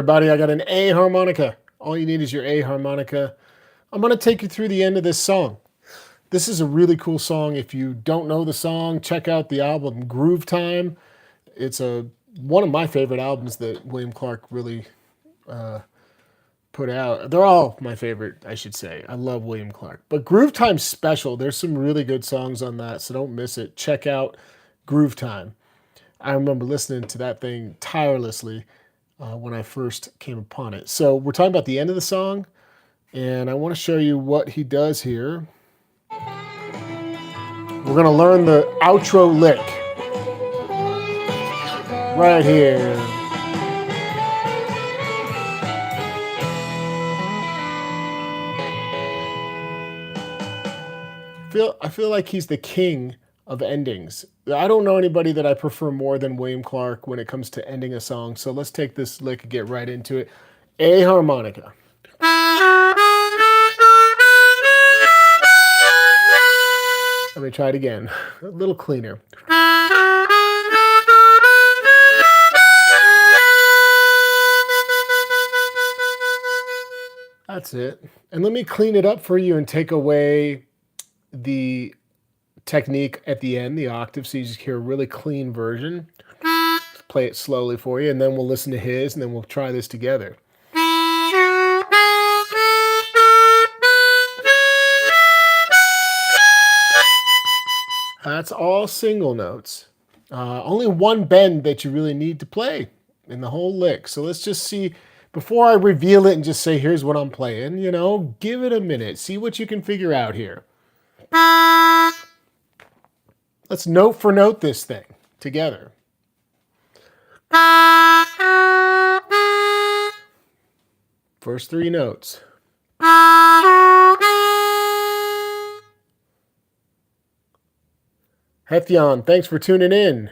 Everybody, I got an A harmonica. All you need is your A harmonica. I'm going to take you through the end of this song. This is a really cool song. If you don't know the song, check out the album Groove Time. It's one of my favorite albums that William Clarke really put out. They're all my favorite, I should say. I love William Clarke. But Groove Time's special. There's some really good songs on that, so don't miss it. Check out Groove Time. I remember listening to that thing tirelessly when I first came upon it. So we're talking about the end of the song, and I want to show you what he does here. We're going to learn the outro lick right here. I feel like he's the king of endings. I don't know anybody that I prefer more than William Clarke when it comes to ending a song. So let's take this lick and get right into it. A harmonica. Let me try it again. A little cleaner. That's it. And let me clean it up for you and take away the technique at the end, the octave, so you just hear a really clean version. Play it slowly for you, and then we'll listen to his, and then we'll try this together. That's all single notes. Only one bend that you really need to play in the whole lick. So let's just see, before I reveal it and just say, here's what I'm playing, give it a minute. See what you can figure out here. Let's note for note this thing together. First three notes. Hethion, thanks for tuning in.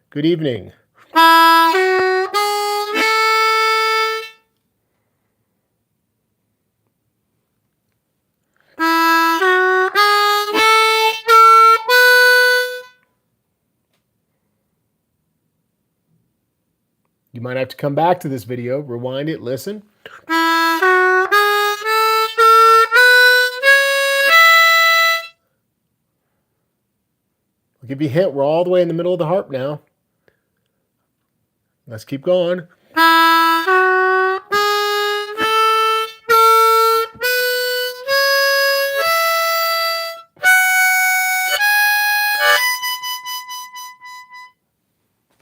Good evening. You might have to come back to this video, rewind it, listen. I'll give you a hint. We're all the way in the middle of the harp now. Let's keep going.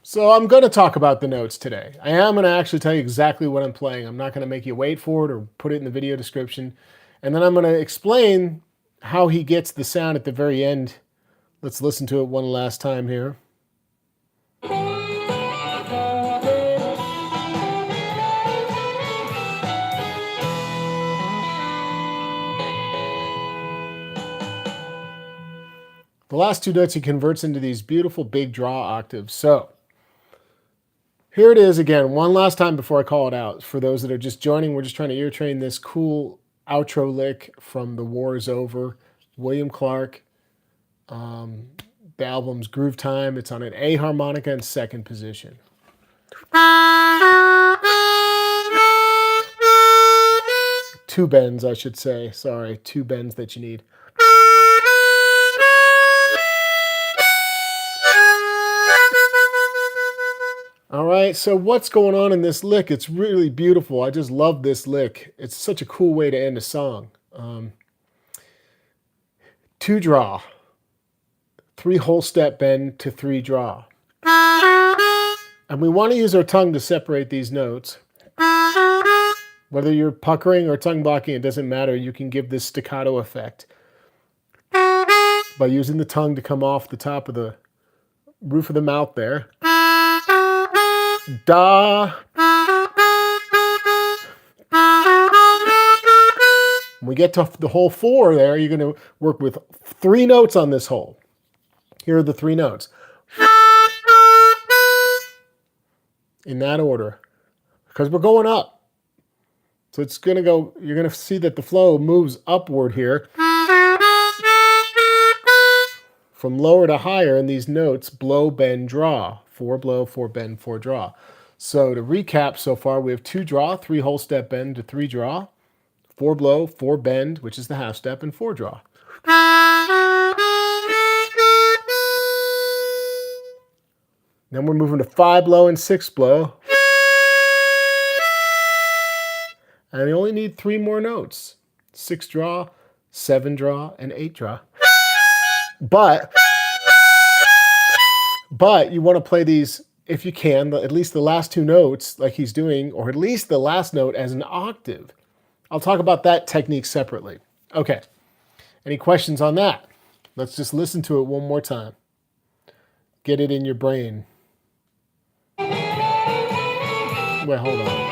So I'm going to talk about the notes today. I am going to actually tell you exactly what I'm playing. I'm not going to make you wait for it or put it in the video description. And then I'm going to explain how he gets the sound at the very end. Let's listen to it one last time here. The last two notes he converts into these beautiful big draw octaves. So here it is again, one last time before I call it out. For those that are just joining, we're just trying to ear train this cool outro lick from The War Is Over, William Clarke. The album's Groove Time. It's on an A harmonica in second position. Two bends, I should say. Sorry, two bends that you need. All right, so what's going on in this lick? It's really beautiful. I just love this lick. It's such a cool way to end a song. Two draw, three whole step bend to three draw. And we want to use our tongue to separate these notes. Whether you're puckering or tongue blocking, it doesn't matter. You can give this staccato effect by using the tongue to come off the top of the roof of the mouth there. Da. When we get to the whole four there, you're going to work with three notes on this whole. Here are the three notes. In that order. Because we're going up. So it's going to go, you're going to see that the flow moves upward here. From lower to higher, and these notes blow, bend, draw. Four blow, four bend, four draw. So to recap so far, we have 2 draw, 3 whole step bend to 3 draw, 4 blow, 4 bend, which is the half step, and 4 draw. Then we're moving to 5 blow and 6 blow. And you only need 3 more notes. 6 draw, 7 draw, and 8 draw. But you want to play these, if you can, at least the last 2 notes like he's doing, or at least the last note as an octave. I'll talk about that technique separately. Okay, any questions on that? Let's just listen to it one more time. Get it in your brain. Wait, hold on.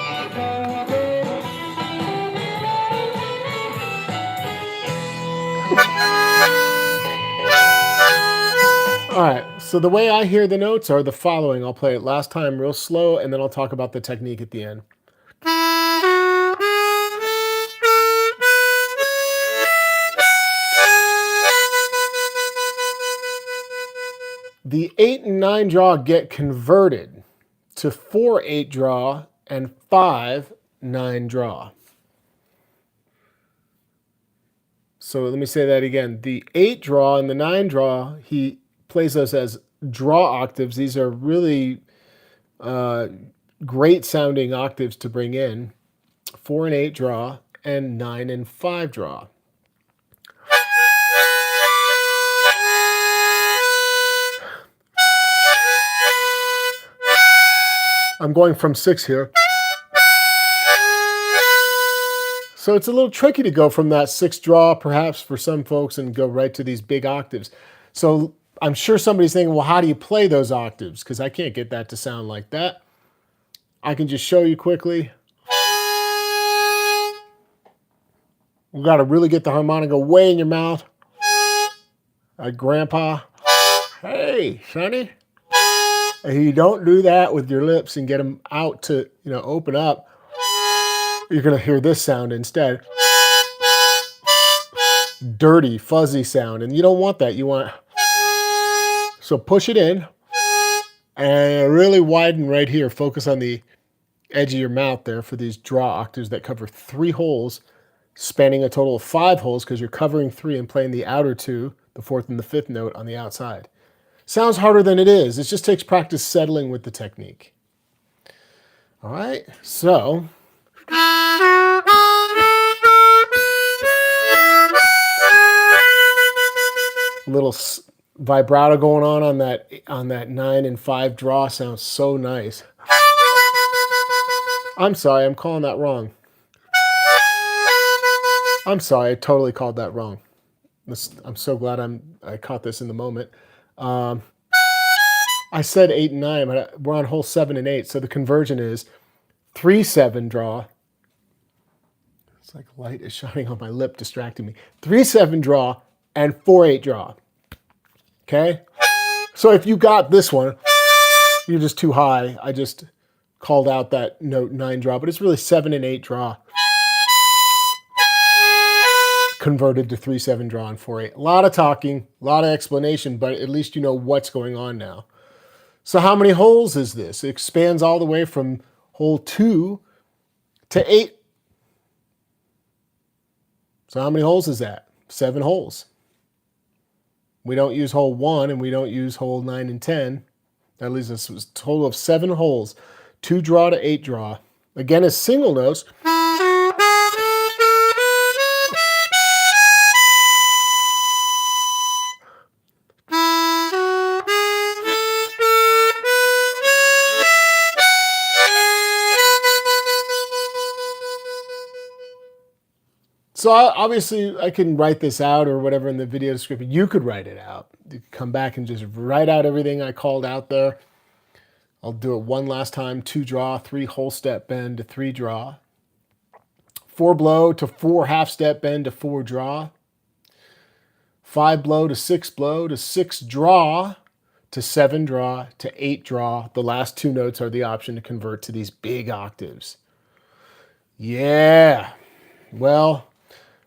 All right, so the way I hear the notes are the following. I'll play it last time real slow, and then I'll talk about the technique at the end. The 8 and 9 draw get converted to 4 8 draw and 5 9 draw. So let me say that again. The 8 draw and the 9 draw, he plays those as draw octaves. These are really great sounding octaves to bring in. 4 and 8 draw and 9 and 5 draw. I'm going from 6 here. So it's a little tricky to go from that 6 draw, perhaps for some folks, and go right to these big octaves. So I'm sure somebody's thinking, well, how do you play those octaves? Because I can't get that to sound like that. I can just show you quickly. We've got to really get the harmonica way in your mouth. Grandpa. Hey, Sonny. And you don't do that with your lips and get them out to, open up. You're going to hear this sound instead. Dirty, fuzzy sound. And you don't want that. You want... So push it in. And really widen right here. Focus on the edge of your mouth there for these draw octaves that cover 3 holes, spanning a total of 5 holes because you're covering 3 and playing the outer 2, the 4th and the 5th note on the outside. Sounds harder than it is. It just takes practice settling with the technique. All right, so... Little vibrato going on that 9 and 5 draw sounds so nice. I'm sorry, I'm calling that wrong. I'm sorry, I totally called that wrong. I'm so glad I caught this in the moment. I said 8 and 9, but we're on hole 7 and 8, so the conversion is 3 7 draw. It's like light is shining on my lip, distracting me. 3 7 draw and 4 8 draw. Okay? So if you got this one, you're just too high. I just called out that note 9 draw, but it's really 7 and 8 draw. Converted to 3 7 draw and 4 8. A lot of talking, a lot of explanation, but at least you know what's going on now. So how many holes is this? It expands all the way from hole 2 to 8. So how many holes is that? 7 holes. We don't use hole 1 and we don't use hole 9 and 10. That leaves us a total of 7 holes. 2 draw to 8 draw. Again, as single notes. So obviously I can write this out or whatever in the video description. You could write it out. You could come back and just write out everything I called out there. I'll do it one last time. 2 draw, 3 whole step bend to 3 draw. 4 blow to 4 half step bend to 4 draw. 5 blow to 6 blow to 6 draw to 7 draw to 8 draw. The last 2 notes are the option to convert to these big octaves. Yeah. Well,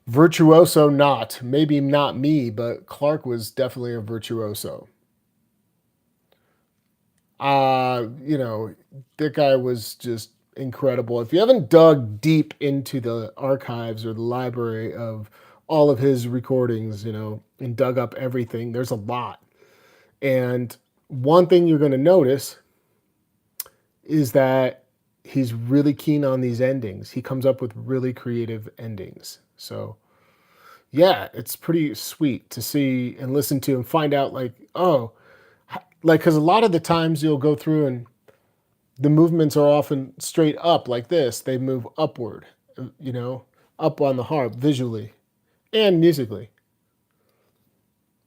virtuoso not. Maybe not me, but Clarke was definitely a virtuoso. You know, that guy was just incredible. If you haven't dug deep into the archives or the library of all of his recordings, you know, and dug up everything, there's a lot. And one thing you're going to notice is that he's really keen on these endings. He comes up with really creative endings. So, yeah, it's pretty sweet to see and listen to and find out, like, oh, like, because a lot of the times you'll go through and the movements are often straight up like this. They move upward, you know, up on the harp visually and musically.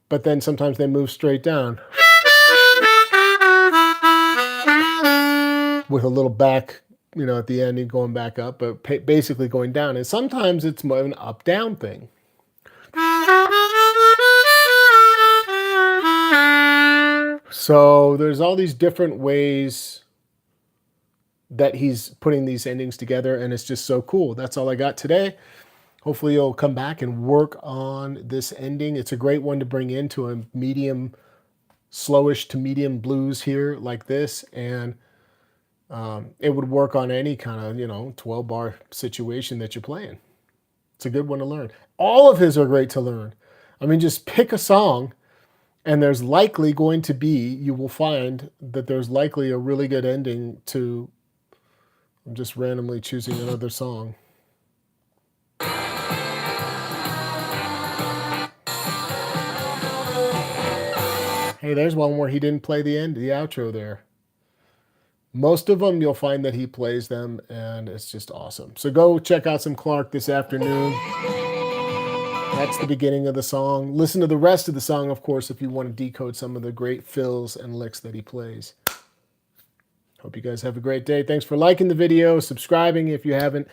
But then sometimes they move straight down with a little back, you know, at the end and going back up, but basically going down. And sometimes it's more of an up-down thing. So there's all these different ways that he's putting these endings together, and it's just so cool. That's all I got today. Hopefully you'll come back and work on this ending. It's a great one to bring into a medium, slowish to medium blues here like this, and it would work on any kind of, you know, 12-bar situation that you're playing. It's a good one to learn. All of his are great to learn. I mean, just pick a song, and there's likely going to be, you will find that there's likely a really good ending to, I'm just randomly choosing another song. Hey, there's one where he didn't play the end, the outro there. Most of them, you'll find that he plays them, and it's just awesome. So go check out some Clarke this afternoon. That's the beginning of the song. Listen to the rest of the song, of course, if you want to decode some of the great fills and licks that he plays. Hope you guys have a great day. Thanks for liking the video, subscribing if you haven't,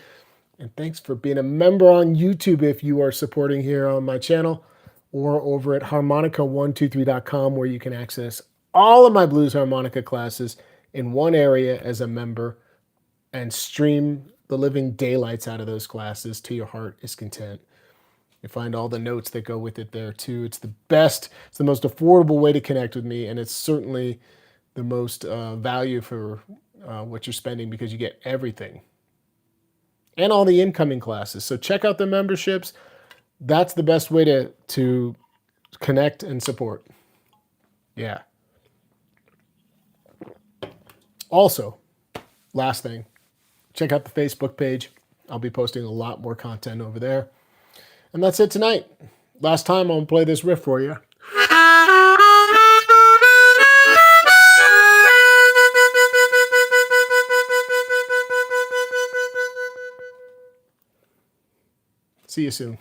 and thanks for being a member on YouTube if you are supporting here on my channel, or over at harmonica123.com, where you can access all of my blues harmonica classes in one area as a member and stream the living daylights out of those classes to your heart is content. You find all the notes that go with it there too. It's the best, it's the most affordable way to connect with me, and it's certainly the most value for what you're spending, because you get everything and all the incoming classes. So check out the memberships. That's the best way to connect and support. Yeah. Also, last thing, check out the Facebook page. I'll be posting a lot more content over there. And that's it tonight. Last time, I'm going to play this riff for you. See you soon.